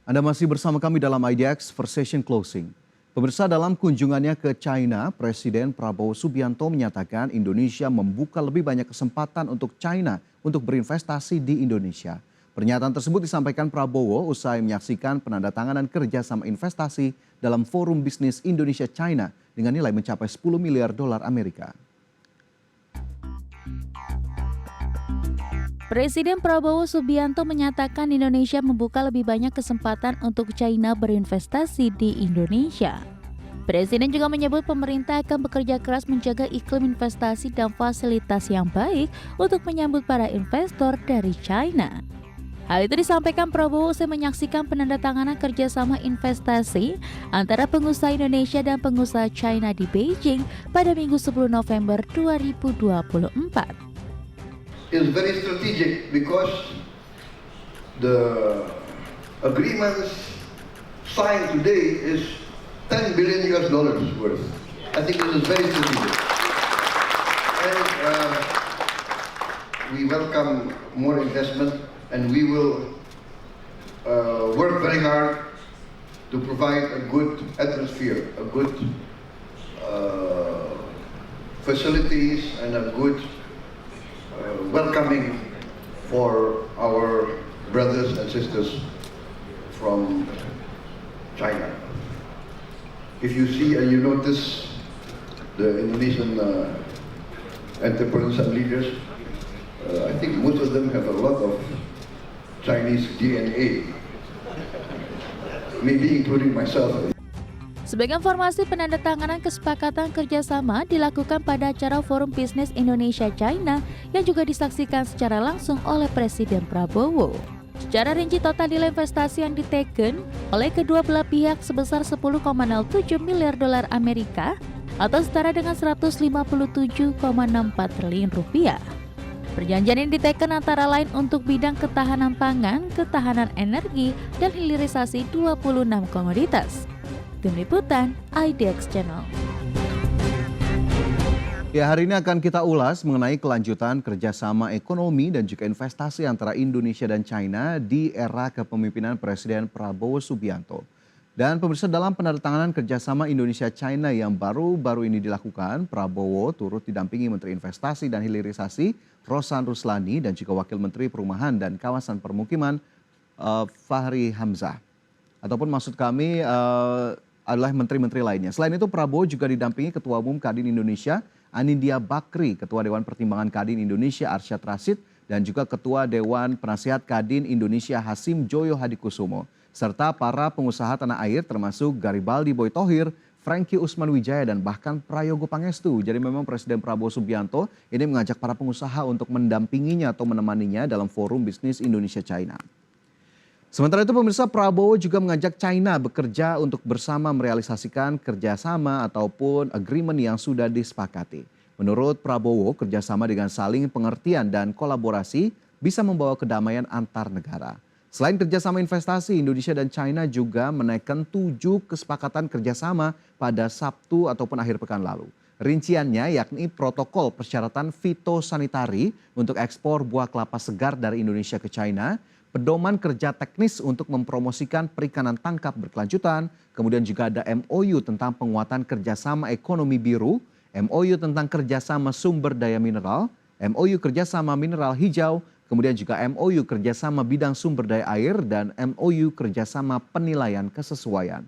Anda masih bersama kami dalam IDX First Session Closing. Pemirsa, dalam kunjungannya ke China, Presiden Prabowo Subianto menyatakan Indonesia membuka lebih banyak kesempatan untuk China untuk berinvestasi di Indonesia. Pernyataan tersebut disampaikan Prabowo usai menyaksikan penandatanganan kerjasama investasi dalam Forum Bisnis Indonesia-China dengan nilai mencapai 10 miliar dolar Amerika. Presiden Prabowo Subianto menyatakan Indonesia membuka lebih banyak kesempatan untuk China berinvestasi di Indonesia. Presiden juga menyebut pemerintah akan bekerja keras menjaga iklim investasi dan fasilitas yang baik untuk menyambut para investor dari China. Hal itu disampaikan Prabowo usai menyaksikan penandatanganan kerjasama investasi antara pengusaha Indonesia dan pengusaha China di Beijing pada Minggu 10 November 2024. Is very strategic because the agreements signed today is $10 billion worth. I think this is very strategic. And we welcome more investment and we will work very hard to provide a good atmosphere, a good facilities and a good welcoming for our brothers and sisters from China. If you see and you notice the Indonesian entrepreneurs and leaders, I think most of them have a lot of Chinese DNA, maybe including myself. Sebagai informasi, penandatanganan kesepakatan kerjasama dilakukan pada acara Forum Bisnis Indonesia-China yang juga disaksikan secara langsung oleh Presiden Prabowo. Secara rinci total nilai investasi yang diteken oleh kedua belah pihak sebesar 10,07 miliar dolar Amerika atau setara dengan 157,64 triliun rupiah. Perjanjian ini diteken antara lain untuk bidang ketahanan pangan, ketahanan energi, dan hilirisasi 26 komoditas. Tim Liputan IDX Channel. Ya, hari ini akan kita ulas mengenai kelanjutan kerjasama ekonomi dan juga investasi antara Indonesia dan China di era kepemimpinan Presiden Prabowo Subianto. Dan pemirsa, dalam penandatanganan kerjasama Indonesia-China yang baru-baru ini dilakukan, Prabowo turut didampingi Menteri Investasi dan Hilirisasi Rosan Ruslani dan juga Wakil Menteri Perumahan dan Kawasan Permukiman Fahri Hamzah. Ataupun maksud kami adalah menteri-menteri lainnya. Selain itu, Prabowo juga didampingi Ketua Umum Kadin Indonesia Anindya Bakri, Ketua Dewan Pertimbangan Kadin Indonesia Arsyad Rashid, dan juga Ketua Dewan Penasihat Kadin Indonesia Hasim Joyo Hadikusumo, serta para pengusaha tanah air termasuk Garibaldi Boy Thohir, Franky Usman Wijaya, dan bahkan Prayogo Pangestu. Jadi memang Presiden Prabowo Subianto ini mengajak para pengusaha untuk mendampinginya atau menemaninya dalam Forum Bisnis Indonesia-China. Sementara itu, pemirsa, Prabowo juga mengajak China bekerja untuk bersama merealisasikan kerjasama ataupun agreement yang sudah disepakati. Menurut Prabowo, kerjasama dengan saling pengertian dan kolaborasi bisa membawa kedamaian antar negara. Selain kerjasama investasi, Indonesia dan China juga menaikkan 7 kesepakatan kerjasama pada Sabtu ataupun akhir pekan lalu. Rinciannya yakni protokol persyaratan fitosanitari untuk ekspor buah kelapa segar dari Indonesia ke China, pedoman kerja teknis untuk mempromosikan perikanan tangkap berkelanjutan, kemudian juga ada MOU tentang penguatan kerjasama ekonomi biru, MOU tentang kerjasama sumber daya mineral, MOU kerjasama mineral hijau, kemudian juga MOU kerjasama bidang sumber daya air, dan MOU kerjasama penilaian kesesuaian.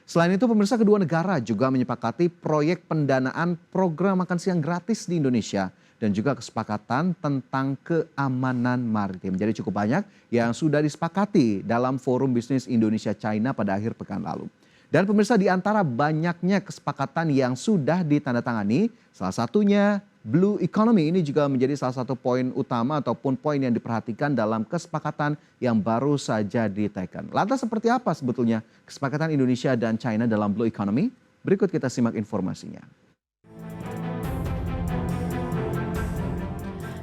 Selain itu, pemirsa, kedua negara juga menyepakati proyek pendanaan program makan siang gratis di Indonesia dan juga kesepakatan tentang keamanan maritim. Jadi cukup banyak yang sudah disepakati dalam Forum Bisnis Indonesia-China pada akhir pekan lalu. Dan pemirsa, di antara banyaknya kesepakatan yang sudah ditandatangani, salah satunya Blue Economy. Ini juga menjadi salah satu poin utama ataupun poin yang diperhatikan dalam kesepakatan yang baru saja diteken. Lantas seperti apa sebetulnya kesepakatan Indonesia dan China dalam Blue Economy? Berikut kita simak informasinya.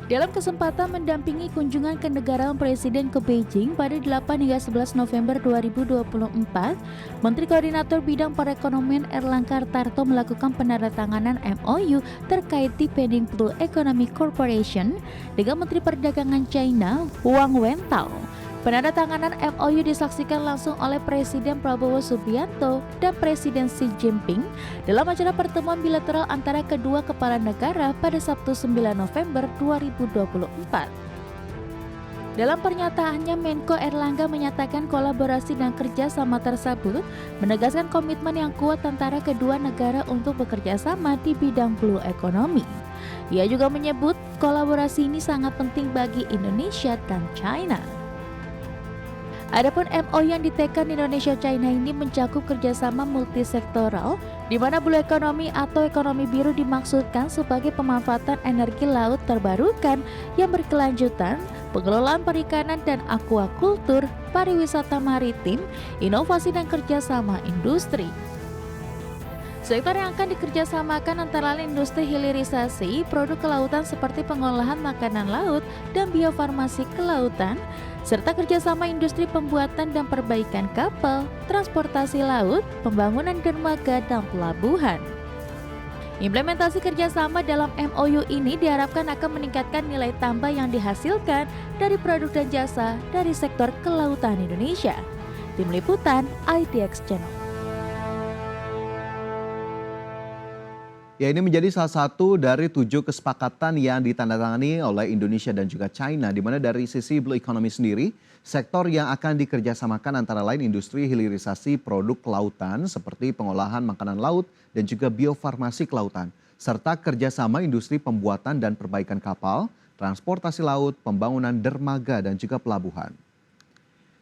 Dalam kesempatan mendampingi kunjungan kenegaraan Presiden ke Beijing pada 8 hingga 11 November 2024, Menteri Koordinator Bidang Perekonomian Erlangga Hartarto melakukan penandatanganan MOU terkait Deepening Blue Economy Corporation dengan Menteri Perdagangan China Wang Wentao. Penandatanganan MOU disaksikan langsung oleh Presiden Prabowo Subianto dan Presiden Xi Jinping dalam acara pertemuan bilateral antara kedua kepala negara pada Sabtu 9 November 2024. Dalam pernyataannya, Menko Erlangga menyatakan kolaborasi dan kerjasama tersebut menegaskan komitmen yang kuat antara kedua negara untuk bekerja sama di bidang blue economy. Ia juga menyebut kolaborasi ini sangat penting bagi Indonesia dan China. Adapun MOU yang ditekan Indonesia-China ini mencakup kerjasama multisektoral, di mana blue economy atau ekonomi biru dimaksudkan sebagai pemanfaatan energi laut terbarukan yang berkelanjutan, pengelolaan perikanan dan aquacultur, pariwisata maritim, inovasi dan kerjasama industri. Sektor yang akan dikerjasamakan antara lain industri hilirisasi, produk kelautan seperti pengolahan makanan laut dan biofarmasi kelautan, serta kerjasama industri pembuatan dan perbaikan kapal, transportasi laut, pembangunan dermaga dan pelabuhan. Implementasi kerjasama dalam MOU ini diharapkan akan meningkatkan nilai tambah yang dihasilkan dari produk dan jasa dari sektor kelautan Indonesia. Tim Liputan IDX Channel. Ya, ini menjadi salah satu dari 7 kesepakatan yang ditandatangani oleh Indonesia dan juga China, di mana dari sisi blue economy sendiri, sektor yang akan dikerjasamakan antara lain industri hilirisasi produk kelautan seperti pengolahan makanan laut dan juga biofarmasi kelautan, serta kerjasama industri pembuatan dan perbaikan kapal, transportasi laut, pembangunan dermaga dan juga pelabuhan.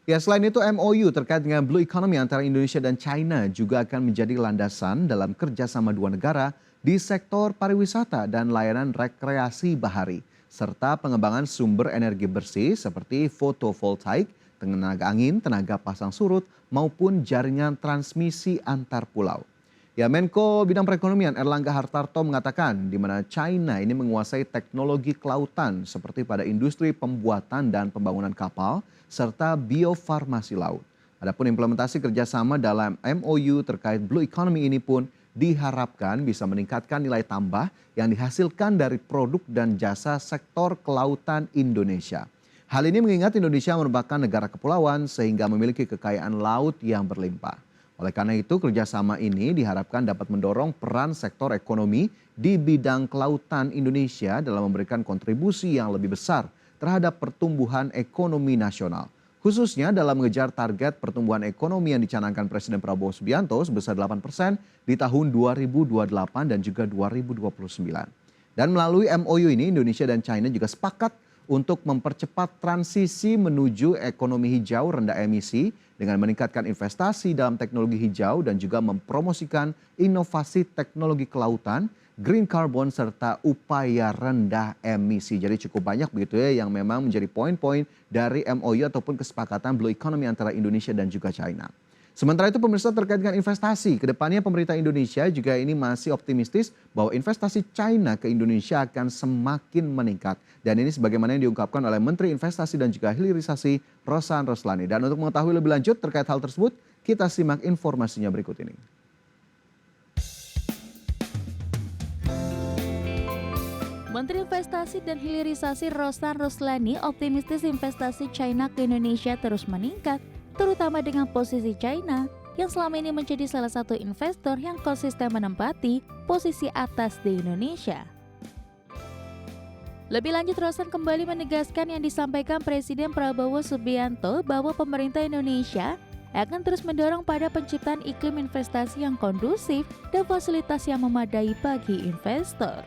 Ya, selain itu MOU terkait dengan blue economy antara Indonesia dan China juga akan menjadi landasan dalam kerjasama dua negara di sektor pariwisata dan layanan rekreasi bahari, serta pengembangan sumber energi bersih seperti fotovoltaik, tenaga angin, tenaga pasang surut, maupun jaringan transmisi antar pulau. Ya, Menko Bidang Perekonomian Erlangga Hartarto mengatakan di mana China ini menguasai teknologi kelautan seperti pada industri pembuatan dan pembangunan kapal, serta biofarmasi laut. Adapun implementasi kerjasama dalam MOU terkait blue economy ini pun diharapkan bisa meningkatkan nilai tambah yang dihasilkan dari produk dan jasa sektor kelautan Indonesia. Hal ini mengingat Indonesia merupakan negara kepulauan sehingga memiliki kekayaan laut yang berlimpah. Oleh karena itu, kerjasama ini diharapkan dapat mendorong peran sektor ekonomi di bidang kelautan Indonesia dalam memberikan kontribusi yang lebih besar terhadap pertumbuhan ekonomi nasional. Khususnya dalam mengejar target pertumbuhan ekonomi yang dicanangkan Presiden Prabowo Subianto sebesar 8% di tahun 2028 dan juga 2029. Dan melalui MOU ini Indonesia dan China juga sepakat untuk mempercepat transisi menuju ekonomi hijau rendah emisi dengan meningkatkan investasi dalam teknologi hijau dan juga mempromosikan inovasi teknologi kelautan, green carbon serta upaya rendah emisi. Jadi cukup banyak begitu ya yang memang menjadi poin-poin dari MOU ataupun kesepakatan blue economy antara Indonesia dan juga China. Sementara itu pemirsa, terkait dengan investasi, kedepannya pemerintah Indonesia juga ini masih optimistis bahwa investasi China ke Indonesia akan semakin meningkat. Dan ini sebagaimana yang diungkapkan oleh Menteri Investasi dan juga Hilirisasi Rosan Roslani. Dan untuk mengetahui lebih lanjut terkait hal tersebut, kita simak informasinya berikut ini. Menteri Investasi dan Hilirisasi Rosan Roslani optimistis investasi China ke Indonesia terus meningkat, terutama dengan posisi China yang selama ini menjadi salah satu investor yang konsisten menempati posisi atas di Indonesia. Lebih lanjut, Rosan kembali menegaskan yang disampaikan Presiden Prabowo Subianto bahwa pemerintah Indonesia akan terus mendorong pada penciptaan iklim investasi yang kondusif dan fasilitas yang memadai bagi investor.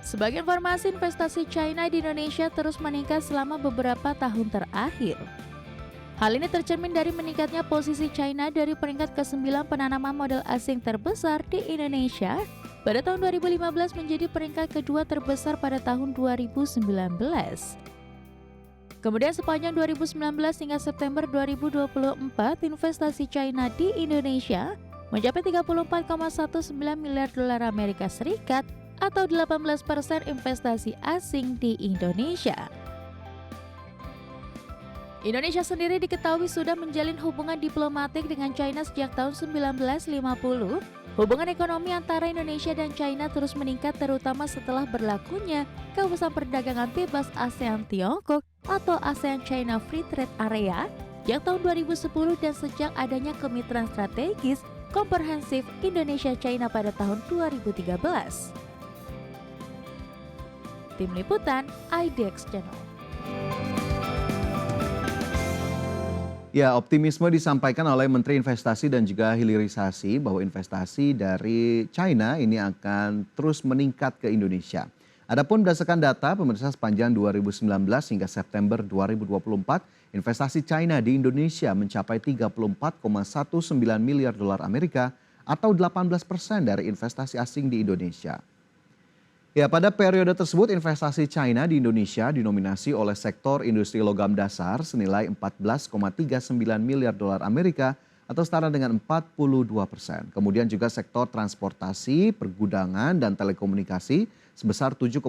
Sebagai informasi, investasi China di Indonesia terus meningkat selama beberapa tahun terakhir. Hal ini tercermin dari meningkatnya posisi China dari peringkat ke-9 penanaman modal asing terbesar di Indonesia pada tahun 2015 menjadi peringkat kedua terbesar pada tahun 2019. Kemudian sepanjang 2019 hingga September 2024, investasi China di Indonesia mencapai 34,19 miliar dolar Amerika Serikat atau 18% investasi asing di Indonesia. Indonesia sendiri diketahui sudah menjalin hubungan diplomatik dengan China sejak tahun 1950 Hubungan ekonomi antara Indonesia dan China terus meningkat terutama setelah berlakunya kawasan perdagangan bebas ASEAN-Tiongkok atau ASEAN-China Free Trade Area yang tahun 2010 dan sejak adanya kemitraan strategis komprehensif Indonesia-China pada tahun 2013. Tim Liputan IDX Channel. Ya, optimisme disampaikan oleh Menteri Investasi dan juga Hilirisasi bahwa investasi dari China ini akan terus meningkat ke Indonesia. Adapun berdasarkan data pemirsa sepanjang 2019 hingga September 2024, investasi China di Indonesia mencapai 34,19 miliar dolar Amerika atau 18% dari investasi asing di Indonesia. Ya, pada periode tersebut investasi China di Indonesia dinominasi oleh sektor industri logam dasar senilai 14,39 miliar dolar Amerika atau setara dengan 42%. Kemudian juga sektor transportasi, pergudangan, dan telekomunikasi sebesar 7,98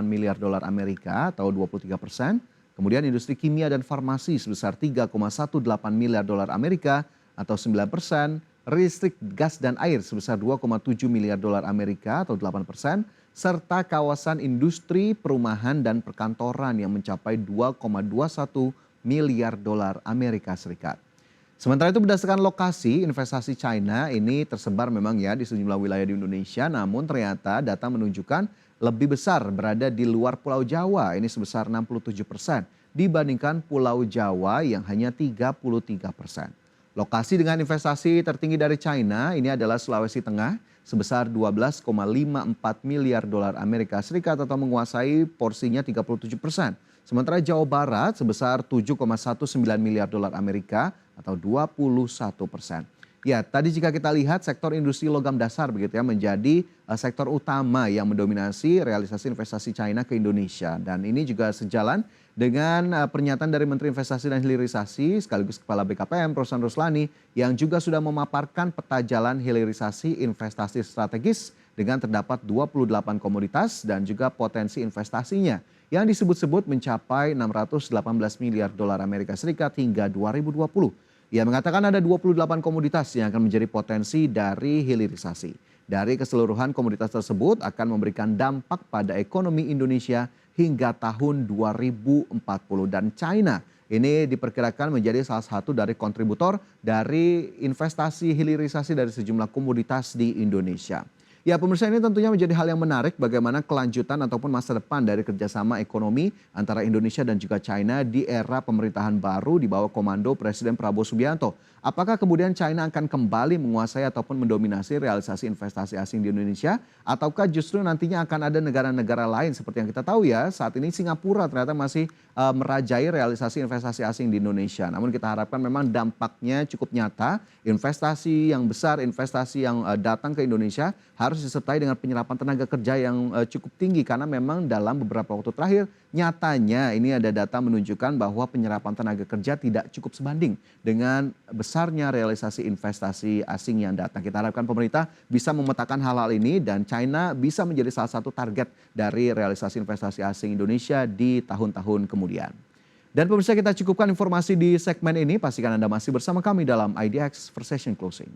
miliar dolar Amerika atau 23%. Kemudian industri kimia dan farmasi sebesar 3,18 miliar dolar Amerika atau 9%. Listrik, gas, dan air sebesar 2,7 miliar dolar Amerika atau 8%. Serta kawasan industri, perumahan, dan perkantoran yang mencapai 2,21 miliar dolar Amerika Serikat. Sementara itu berdasarkan lokasi, investasi China ini tersebar memang ya di sejumlah wilayah di Indonesia, namun ternyata data menunjukkan lebih besar berada di luar Pulau Jawa, ini sebesar 67% dibandingkan Pulau Jawa yang hanya 33%. Lokasi dengan investasi tertinggi dari China ini adalah Sulawesi Tengah sebesar 12,54 miliar dolar Amerika Serikat atau menguasai porsinya 37%. Sementara Jawa Barat sebesar 7,19 miliar dolar Amerika atau 21%. Ya, tadi jika kita lihat sektor industri logam dasar begitu ya menjadi sektor utama yang mendominasi realisasi investasi China ke Indonesia. Dan ini juga sejalan dengan pernyataan dari Menteri Investasi dan Hilirisasi sekaligus Kepala BKPM Rosan Ruslani yang juga sudah memaparkan peta jalan hilirisasi investasi strategis dengan terdapat 28 komoditas dan juga potensi investasinya yang disebut-sebut mencapai 618 miliar dolar Amerika Serikat hingga 2020. Ia mengatakan ada 28 komoditas yang akan menjadi potensi dari hilirisasi. Dari keseluruhan komoditas tersebut akan memberikan dampak pada ekonomi Indonesia hingga tahun 2040. Dan China ini diperkirakan menjadi salah satu dari kontributor dari investasi hilirisasi dari sejumlah komoditas di Indonesia. Ya, pemirsa, ini tentunya menjadi hal yang menarik bagaimana kelanjutan ataupun masa depan dari kerjasama ekonomi antara Indonesia dan juga China di era pemerintahan baru di bawah komando Presiden Prabowo Subianto. Apakah kemudian China akan kembali menguasai ataupun mendominasi realisasi investasi asing di Indonesia? Ataukah justru nantinya akan ada negara-negara lain seperti yang kita tahu ya, saat ini Singapura ternyata masih merajai realisasi investasi asing di Indonesia. Namun kita harapkan memang dampaknya cukup nyata, investasi yang besar, investasi yang datang ke Indonesia harus disertai dengan penyerapan tenaga kerja yang cukup tinggi karena memang dalam beberapa waktu terakhir nyatanya ini ada data menunjukkan bahwa penyerapan tenaga kerja tidak cukup sebanding dengan besarnya realisasi investasi asing yang datang. Kita harapkan pemerintah bisa memetakan hal-hal ini dan China bisa menjadi salah satu target dari realisasi investasi asing Indonesia di tahun-tahun kemudian. Dan pemirsa, kita cukupkan informasi di segmen ini. Pastikan Anda masih bersama kami dalam IDX First Session Closing.